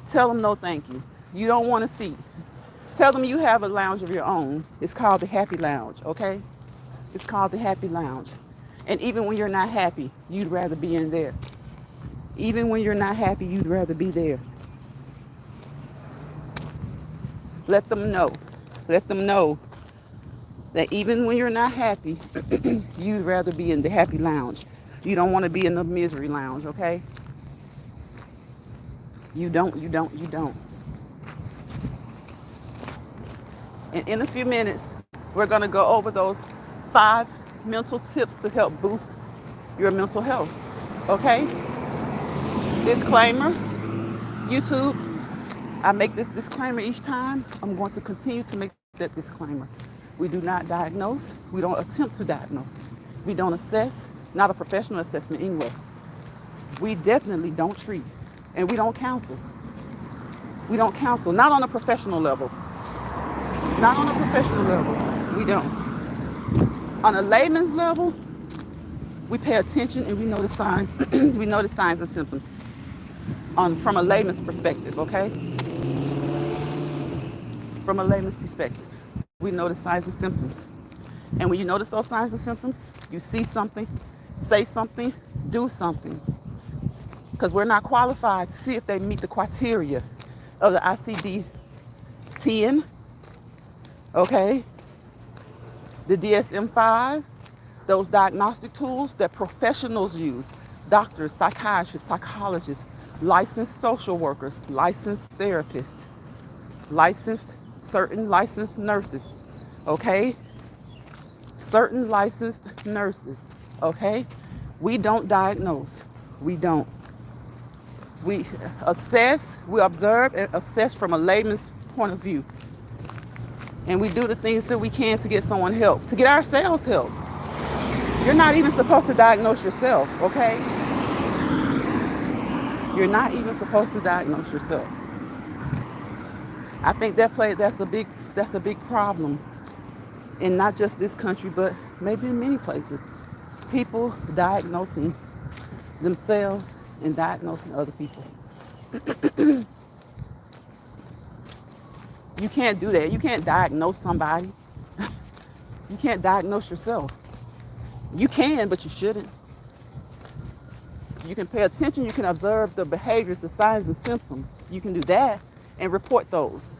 Tell them no thank you. You don't want to see. Tell them you have a lounge of your own. It's called the Happy Lounge, okay? It's called the Happy Lounge. And even when you're not happy, you'd rather be in there. Even when you're not happy, you'd rather be there. Let them know. Let them know that even when you're not happy, you'd rather be in the Happy Lounge. You don't want to be in the Misery Lounge, okay? You don't. And in a few minutes, we're going to go over those 5 mental tips to help boost your mental health, okay? Disclaimer, YouTube, I make this disclaimer each time. I'm going to continue to make that disclaimer. We do not diagnose. We don't attempt to diagnose. We don't assess, not a professional assessment anyway. We definitely don't treat, and we don't counsel. We don't counsel, not on a professional level. Not on a professional level, we don't. On a layman's level, we pay attention and we know the signs. We know the signs and symptoms. From a layman's perspective, okay? From a layman's perspective, we know the signs and symptoms. And when you notice those signs and symptoms, you see something, say something, do something. Because we're not qualified to see if they meet the criteria of the ICD-10, okay? The DSM-5, those diagnostic tools that professionals use, doctors, psychiatrists, psychologists, licensed social workers, licensed therapists, certain licensed nurses, okay? Certain licensed nurses, okay? We don't diagnose. We don't. We assess, we observe and assess from a layman's point of view. And we do the things that we can to get someone help, to get ourselves help. You're not even supposed to diagnose yourself, okay? You're not even supposed to diagnose yourself. I think that's a big problem in not just this country, but maybe in many places. People diagnosing themselves and diagnosing other people. You can't do that. You can't diagnose somebody. You can't diagnose yourself. You can, but you shouldn't. You can pay attention. You can observe the behaviors, the signs and symptoms. You can do that and report those.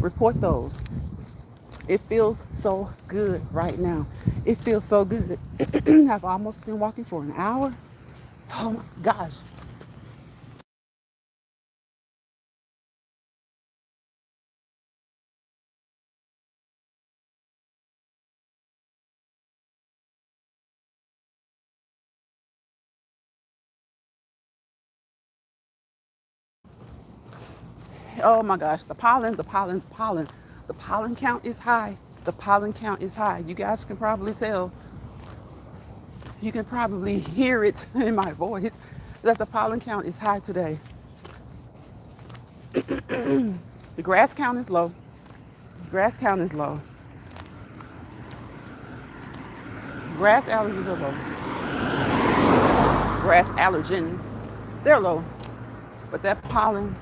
Report those. It feels so good right now. It feels so good. I've almost been walking for an hour. Oh my gosh. Oh my gosh, the pollen. The pollen count is high. The pollen count is high. You guys can probably tell. You can probably hear it in my voice that the pollen count is high today. The grass count is low. Grass count is low. Grass allergies are low. Grass allergens, they're low. But that pollen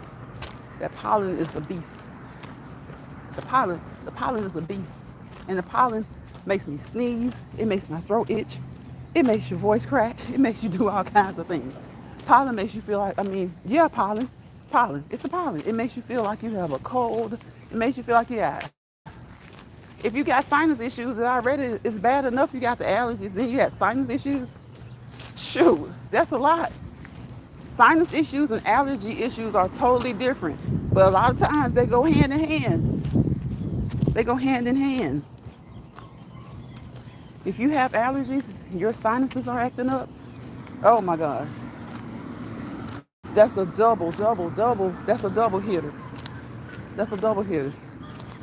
is a beast. The pollen is a beast. And the pollen makes me sneeze. It makes my throat itch. It makes your voice crack. It makes you do all kinds of things. Pollen makes you feel like, pollen. It's the pollen. It makes you feel like you have a cold. It makes you feel like if you got sinus issues, it already is bad enough. You got the allergies, then you got sinus issues. Shoot, that's a lot. Sinus issues and allergy issues are totally different. But a lot of times they go hand in hand. They go hand in hand. If you have allergies, your sinuses are acting up. Oh my gosh. That's a double. That's a double hitter. That's a double hitter.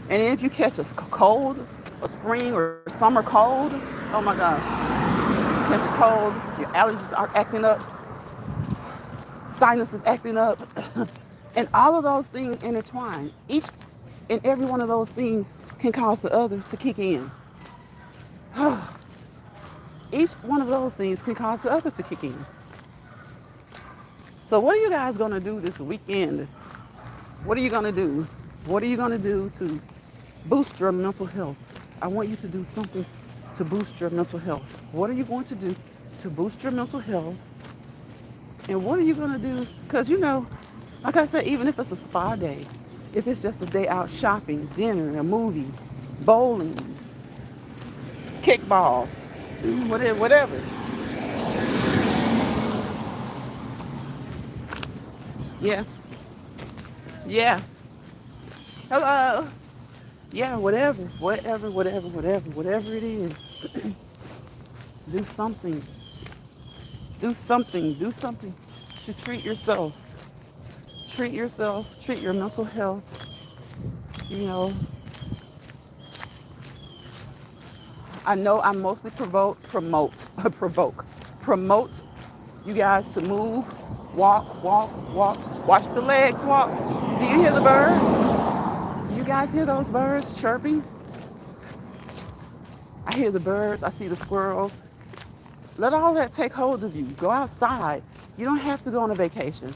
And if you catch a cold, a spring or summer cold, oh my gosh. You catch a cold, your allergies are acting up, sinuses acting up, and all of those things intertwine. Each and every one of those things can cause the other to kick in. Each one of those things can cause the other to kick in. So what are you guys going to do this weekend? What are you going to do? What are you going to do to boost your mental health? I want you to do something to boost your mental health. What are you going to do to boost your mental health? And what are you going to do? Because, like I said, even if it's a spa day, if it's just a day out shopping, dinner, a movie, bowling, kickball, whatever. Yeah, yeah. Hello. Yeah, whatever it is. Do something. Do something to treat yourself. Treat yourself, treat your mental health. You know, I know I mostly promote you guys to move, walk, watch the legs walk. Do you hear the birds? Do you guys hear those birds chirping? I hear the birds, I see the squirrels. Let all that take hold of you. Go outside. You don't have to go on a vacation.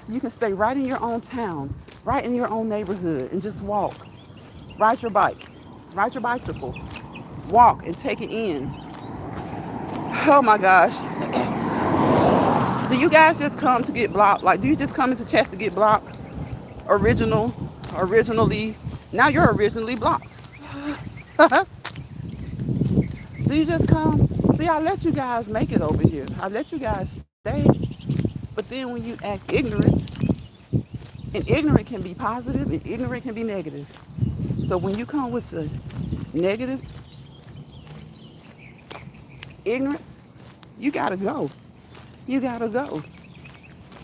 You can stay right in your own town, right in your own neighborhood, and just walk. Ride your bike, ride your bicycle, walk and take it in. Oh my gosh. Do you guys just come to get blocked? Like, do you just come into chest to get blocked? Originally, now you're originally blocked. Do you just come? See, I let you guys make it over here. I let you guys stay. But then when you act ignorant, and ignorant can be positive and ignorant can be negative. So when you come with the negative ignorance, you gotta go. You gotta go.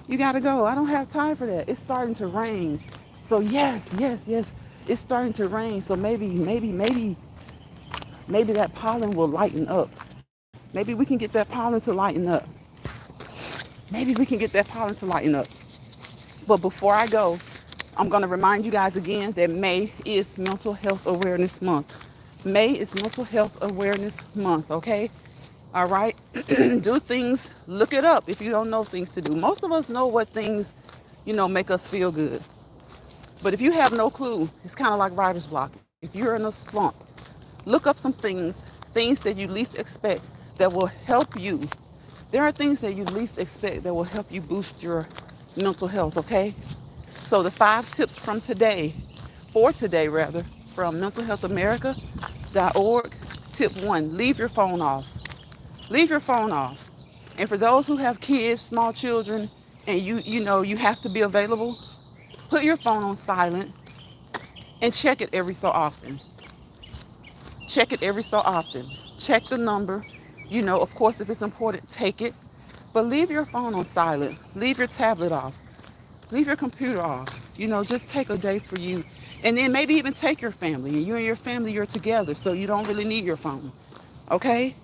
You gotta go. I don't have time for that. It's starting to rain. So yes. It's starting to rain. So maybe that pollen will lighten up. Maybe we can get that pollen to lighten up. But before I go, I'm going to remind you guys again that May is Mental Health Awareness Month. May is Mental Health Awareness Month, okay? All right? Do things, look it up if you don't know things to do. Most of us know what things, make us feel good. But if you have no clue, it's kind of like writer's block. If you're in a slump, look up some things that you least expect that will help you. There are things that you least expect that will help you boost your mental health, okay? So the 5 tips for today, from mentalhealthamerica.org. Tip 1, leave your phone off. Leave your phone off. And for those who have kids, small children, and you have to be available, put your phone on silent and check it every so often. Check the number. Of course, if it's important, take it. But leave your phone on silent. Leave your tablet off. Leave your computer off. Just take a day for you. And then maybe even take your family. And you and your family, you're together, so you don't really need your phone. Okay?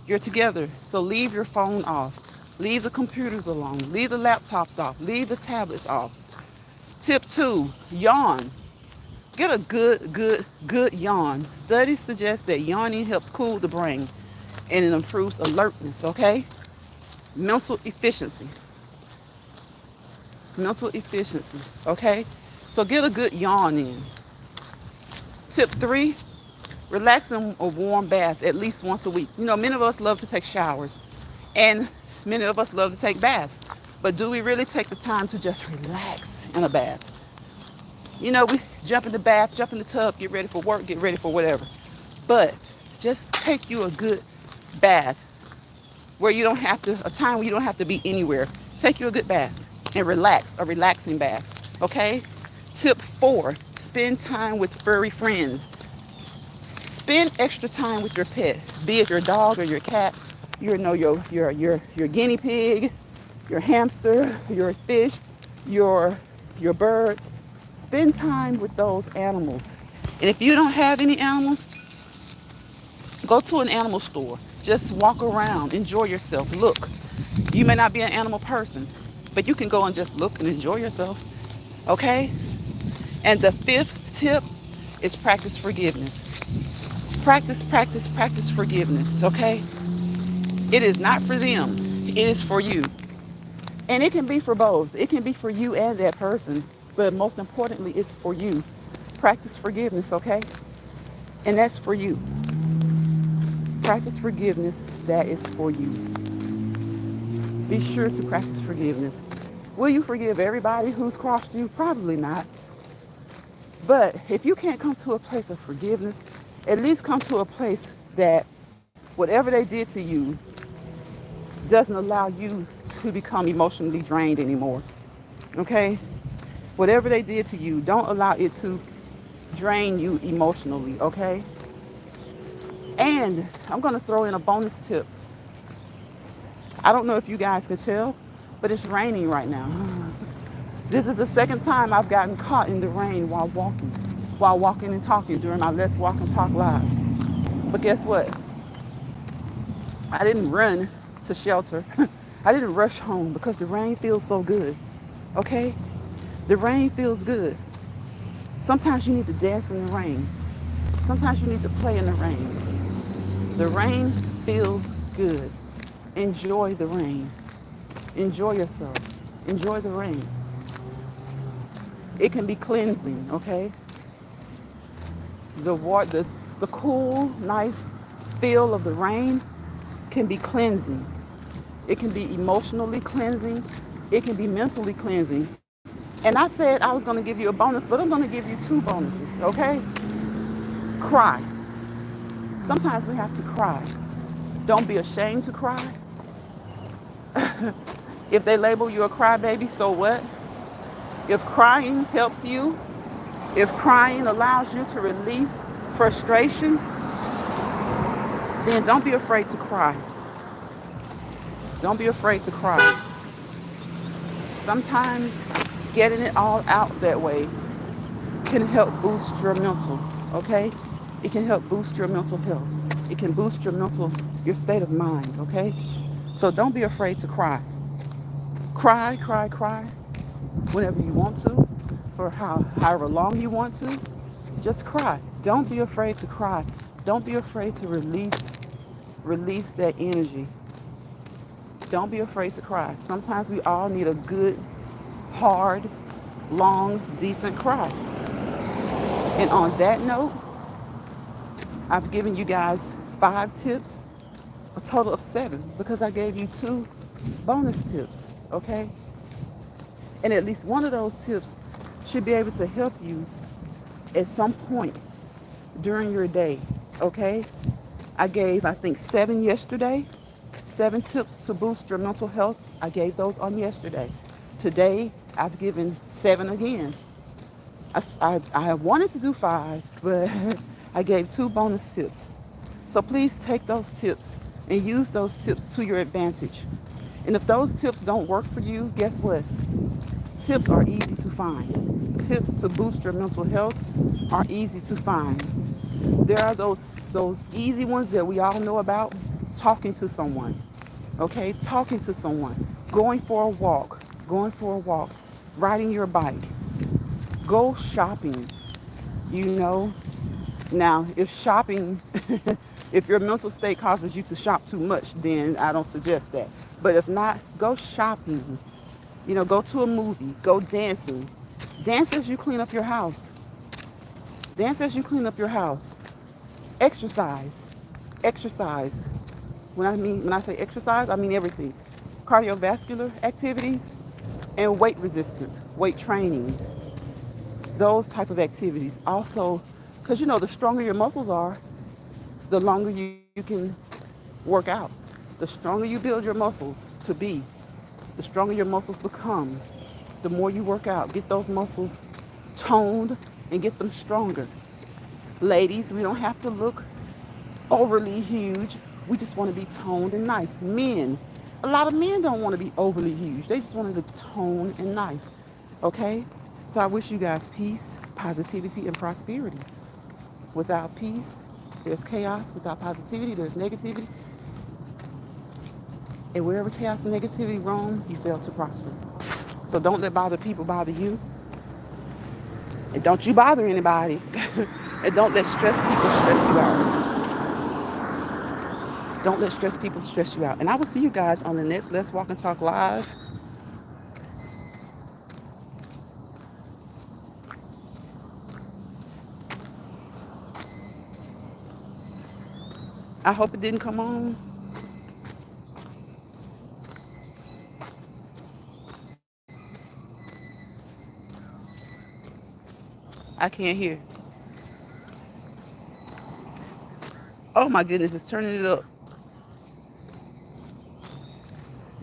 You're together, so leave your phone off. Leave the computers alone. Leave the laptops off. Leave the tablets off. Tip 2, yawn. Get a good yawn. Studies suggest that yawning helps cool the brain and it improves alertness, okay? Mental efficiency, okay? So get a good yawn in. Tip 3, relax in a warm bath at least once a week. Many of us love to take showers and many of us love to take baths. But do we really take the time to just relax in a bath? We jump in the bath, jump in the tub, get ready for work, get ready for whatever. But just take you a good bath where you don't have to, a time where you don't have to be anywhere. Take you a good bath and relax, a relaxing bath, okay? Tip 4, spend time with furry friends. Spend extra time with your pet, be it your dog or your cat, your guinea pig, your hamster, your fish, your birds. Spend time with those animals. And if you don't have any animals, go to an animal store. Just walk around, enjoy yourself, look. You may not be an animal person, but you can go and just look and enjoy yourself, okay? And the 5th tip is practice forgiveness. Practice forgiveness, okay? It is not for them, it is for you. And it can be for both. It can be for you and that person. But most importantly, it's for you. Practice forgiveness, okay? And that's for you. Practice forgiveness. That is for you. Be sure to practice forgiveness. Will you forgive everybody who's crossed you? Probably not. But if you can't come to a place of forgiveness, at least come to a place that whatever they did to you doesn't allow you to become emotionally drained anymore. Okay? Whatever they did to you, don't allow it to drain you emotionally, okay? And I'm going to throw in a bonus tip. I don't know if you guys can tell, but it's raining right now. This is the second time I've gotten caught in the rain while walking and talking during my Let's Walk and Talk live. But guess what? I didn't run to shelter. I didn't rush home because the rain feels so good. Okay? The rain feels good. Sometimes you need to dance in the rain. Sometimes you need to play in the rain. The rain feels good. Enjoy the rain. Enjoy yourself. Enjoy the rain. It can be cleansing, okay? The cool, nice feel of the rain can be cleansing. It can be emotionally cleansing. It can be mentally cleansing. And I said I was going to give you a bonus, but I'm going to give you two bonuses, okay? Cry. Sometimes we have to cry. Don't be ashamed to cry. If they label you a crybaby, so what? If crying helps you, if crying allows you to release frustration, then don't be afraid to cry. Don't be afraid to cry. Sometimes getting it all out that way can help boost your mental, okay? It can help boost your mental health. It can boost your state of mind, okay? So don't be afraid to cry. Cry, cry, cry whenever you want to, for however long you want to. Just cry. Don't be afraid to cry. Don't be afraid to release that energy. Don't be afraid to cry. Sometimes we all need a good, hard, long, decent cry. And on that note, I've given you guys 5 tips, a total of 7, because I gave you 2 bonus tips, okay? And at least one of those tips should be able to help you at some point during your day, okay? I gave, I think, 7 yesterday. 7 tips to boost your mental health. I gave those on yesterday. Today, I've given 7 again. I wanted to do 5, but I gave 2 bonus tips. So please take those tips and use those tips to your advantage. And if those tips don't work for you, guess what? Tips are easy to find. Tips to boost your mental health are easy to find. There are those easy ones that we all know about. Talking to someone, okay? Talking to someone. Going for a walk. Riding your bike. Go shopping, you know. Now, if shopping, if your mental state causes you to shop too much, then I don't suggest that. But if not, go shopping. You know, go to a movie. Go dancing. Dance as you clean up your house. Dance as you clean up your house. Exercise. Exercise. When I say exercise, I mean everything. Cardiovascular activities and weight resistance, weight training, those type of activities. Also, because you know, the stronger your muscles are, the longer you can work out. The stronger you build your muscles to be, the stronger your muscles become, the more you work out. Get those muscles toned and get them stronger. Ladies, we don't have to look overly huge. We just want to be toned and nice. Men, a lot of men don't want to be overly huge. They just want to be toned and nice. Okay? So I wish you guys peace, positivity, and prosperity. Without peace, there's chaos. Without positivity, there's negativity. And wherever chaos and negativity roam, you fail to prosper. So don't let bother people bother you. And don't you bother anybody. And don't let stress people stress you out. Don't let stress people stress you out. And I will see you guys on the next Let's Walk and Talk Live. I hope it didn't come on. I can't hear. Oh my goodness, it's turning it up.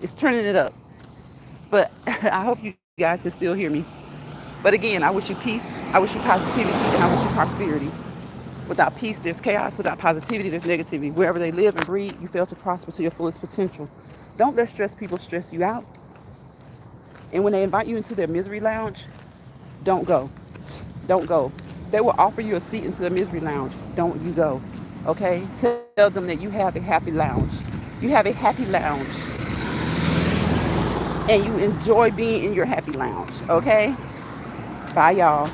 It's turning it up. But I hope you guys can still hear me. But again, I wish you peace. I wish you positivity, and I wish you prosperity. Without peace, there's chaos. Without positivity, there's negativity. Wherever they live and breathe, you fail to prosper to your fullest potential. Don't let stress people stress you out. And when they invite you into their misery lounge, don't go. Don't go. They will offer you a seat into the misery lounge. Don't you go. Okay? Tell them that you have a happy lounge. You have a happy lounge. And you enjoy being in your happy lounge. Okay? Bye, y'all.